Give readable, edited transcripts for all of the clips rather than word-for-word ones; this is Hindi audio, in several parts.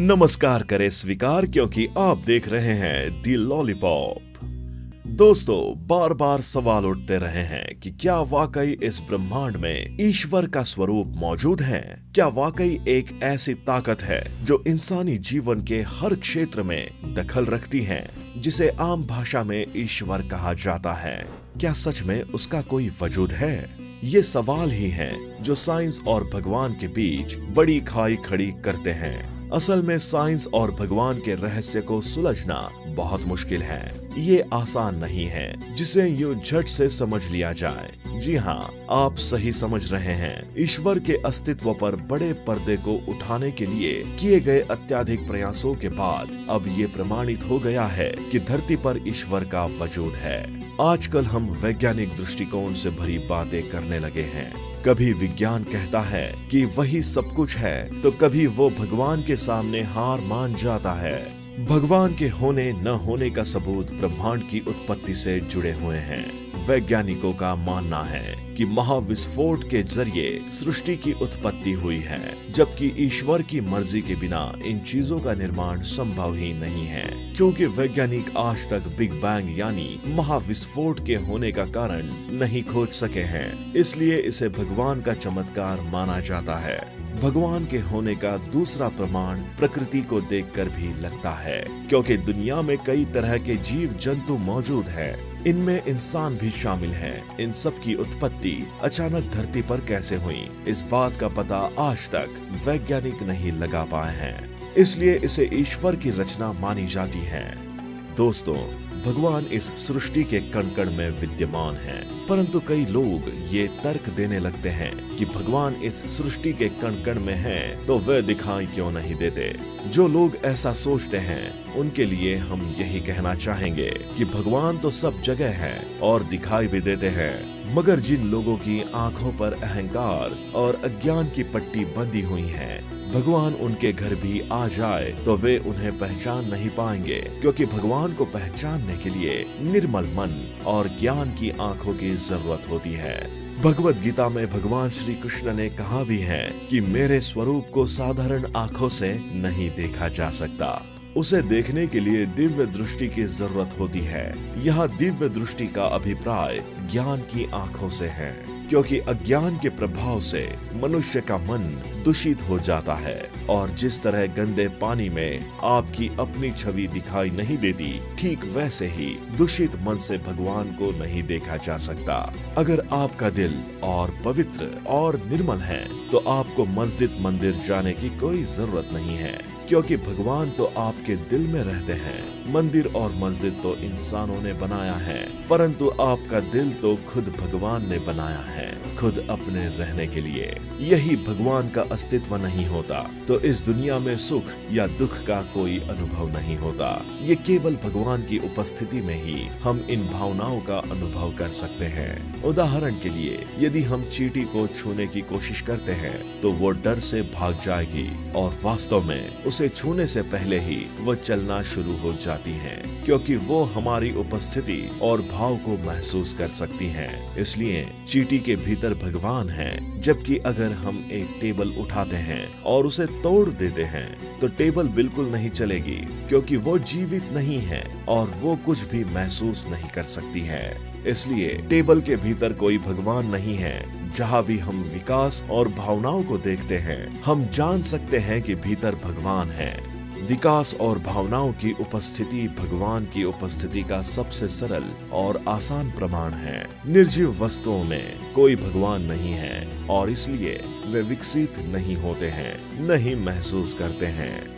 नमस्कार करें स्वीकार क्योंकि आप देख रहे हैं दी लॉलीपॉप। दोस्तों, बार बार सवाल उठते रहे हैं कि क्या वाकई इस ब्रह्मांड में ईश्वर का स्वरूप मौजूद है? क्या वाकई एक ऐसी ताकत है जो इंसानी जीवन के हर क्षेत्र में दखल रखती है, जिसे आम भाषा में ईश्वर कहा जाता है? क्या सच में उसका कोई वजूद है? ये सवाल ही हैं जो साइंस और भगवान के बीच बड़ी खाई खड़ी करते हैं। असल में साइंस और भगवान के रहस्य को सुलझना बहुत मुश्किल है। ये आसान नहीं है जिसे यूं झट से समझ लिया जाए। जी हाँ, आप सही समझ रहे हैं। ईश्वर के अस्तित्व पर बड़े पर्दे को उठाने के लिए किए गए अत्यधिक प्रयासों के बाद अब ये प्रमाणित हो गया है कि धरती पर ईश्वर का वजूद है। आजकल हम वैज्ञानिक दृष्टिकोण से भरी बातें करने लगे हैं। कभी विज्ञान कहता है कि वही सब कुछ है, तो कभी वो भगवान के सामने हार मान जाता है। भगवान के होने न होने का सबूत ब्रह्मांड की उत्पत्ति से जुड़े हुए हैं। वैज्ञानिकों का मानना है कि महाविस्फोट के जरिए सृष्टि की उत्पत्ति हुई है, जबकि ईश्वर की मर्जी के बिना इन चीजों का निर्माण संभव ही नहीं है। क्योंकि वैज्ञानिक आज तक बिग बैंग यानी महाविस्फोट के होने का कारण नहीं खोज सके हैं, इसलिए इसे भगवान का चमत्कार माना जाता है। भगवान के होने का दूसरा प्रमाण प्रकृति को देखकर भी लगता है, क्योंकि दुनिया में कई तरह के जीव जंतु मौजूद हैं। इनमें इंसान भी शामिल है। इन सब की उत्पत्ति अचानक धरती पर कैसे हुई, इस बात का पता आज तक वैज्ञानिक नहीं लगा पाए हैं, इसलिए इसे ईश्वर की रचना मानी जाती है। दोस्तों, भगवान इस सृष्टि के कण कण में विद्यमान है, परंतु कई लोग ये तर्क देने लगते हैं कि भगवान इस सृष्टि के कण कण में है, तो वे दिखाई क्यों नहीं देते? जो लोग ऐसा सोचते हैं उनके लिए हम यही कहना चाहेंगे कि भगवान तो सब जगह है और दिखाई भी देते हैं, मगर जिन लोगों की आंखों पर अहंकार और अज्ञान की पट्टी बंधी हुई है, भगवान उनके घर भी आ जाए तो वे उन्हें पहचान नहीं पाएंगे, क्योंकि भगवान को पहचानने के लिए निर्मल मन और ज्ञान की आंखों की जरूरत होती है। भगवत गीता में भगवान श्री कृष्ण ने कहा भी है कि मेरे स्वरूप को साधारण आंखों से नहीं देखा जा सकता, उसे देखने के लिए दिव्य दृष्टि की जरूरत होती है। यह दिव्य दृष्टि का अभिप्राय ज्ञान की आंखों से है, क्योंकि अज्ञान के प्रभाव से मनुष्य का मन दूषित हो जाता है, और जिस तरह गंदे पानी में आपकी अपनी छवि दिखाई नहीं देती, ठीक वैसे ही दूषित मन से भगवान को नहीं देखा जा सकता। अगर आपका दिल और पवित्र और निर्मल है, तो आपको मस्जिद मंदिर जाने की कोई जरूरत नहीं है, क्योंकि भगवान तो आपके दिल में रहते हैं। मंदिर और मस्जिद तो इंसानों ने बनाया है, परंतु आपका दिल तो खुद भगवान ने बनाया है, खुद अपने रहने के लिए। यही भगवान का अस्तित्व नहीं होता तो इस दुनिया में सुख या दुख का कोई अनुभव नहीं होता। ये केवल भगवान की उपस्थिति में ही हम इन भावनाओं का अनुभव कर सकते हैं। उदाहरण के लिए, यदि हम चींटी को छूने की कोशिश करते हैं तो वो डर से भाग जाएगी, और वास्तव में उसे छूने से पहले ही वो चलना शुरू हो जाती है, क्योंकि वो हमारी उपस्थिति और भाव को महसूस कर सकती है। इसलिए चींटी के भीतर भगवान है, जबकि अगर हम एक टेबल उठाते हैं और उसे तोड़ देते हैं तो टेबल बिल्कुल नहीं चलेगी, क्योंकि वो जीवित नहीं है और वो कुछ भी महसूस नहीं कर सकती है। इसलिए टेबल के भीतर कोई भगवान नहीं है। जहाँ भी हम विकास और भावनाओं को देखते हैं, हम जान सकते हैं कि भीतर भगवान है। विकास और भावनाओं की उपस्थिति भगवान की उपस्थिति का सबसे सरल और आसान प्रमाण है। निर्जीव वस्तुओं में कोई भगवान नहीं है, और इसलिए वे विकसित नहीं होते हैं, नहीं महसूस करते हैं।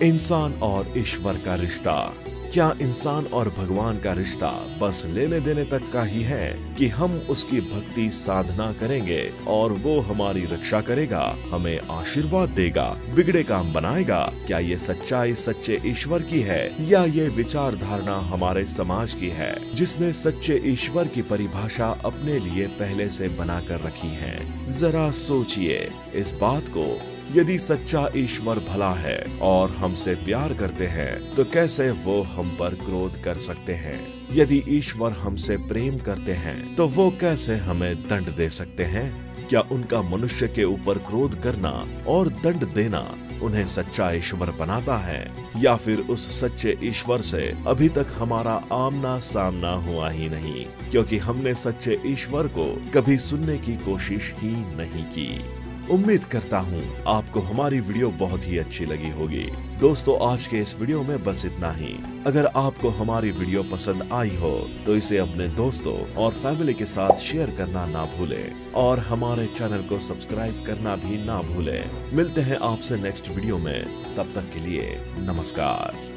इंसान और ईश्वर का रिश्ता। क्या इंसान और भगवान का रिश्ता बस लेने देने तक का ही है कि हम उसकी भक्ति साधना करेंगे और वो हमारी रक्षा करेगा, हमें आशीर्वाद देगा, बिगड़े काम बनाएगा? क्या ये सच्चाई सच्चे ईश्वर की है, या ये विचार धारणा हमारे समाज की है, जिसने सच्चे ईश्वर की परिभाषा अपने लिए पहले से बना कर रखी है? जरा सोचिए इस बात को। यदि सच्चा ईश्वर भला है और हमसे प्यार करते हैं, तो कैसे वो हम पर क्रोध कर सकते हैं? यदि ईश्वर हमसे प्रेम करते हैं, तो वो कैसे हमें दंड दे सकते हैं? क्या उनका मनुष्य के ऊपर क्रोध करना और दंड देना उन्हें सच्चा ईश्वर बनाता है या फिर उस सच्चे ईश्वर से अभी तक हमारा आमना सामना हुआ ही नहीं, क्योंकि हमने सच्चे ईश्वर को कभी सुनने की कोशिश ही नहीं की। उम्मीद करता हूँ आपको हमारी वीडियो बहुत ही अच्छी लगी होगी। दोस्तों, आज के इस वीडियो में बस इतना ही। अगर आपको हमारी वीडियो पसंद आई हो तो इसे अपने दोस्तों और फैमिली के साथ शेयर करना ना भूलें और हमारे चैनल को सब्सक्राइब करना भी ना भूलें। मिलते हैं आपसे नेक्स्ट वीडियो में, तब तक के लिए नमस्कार।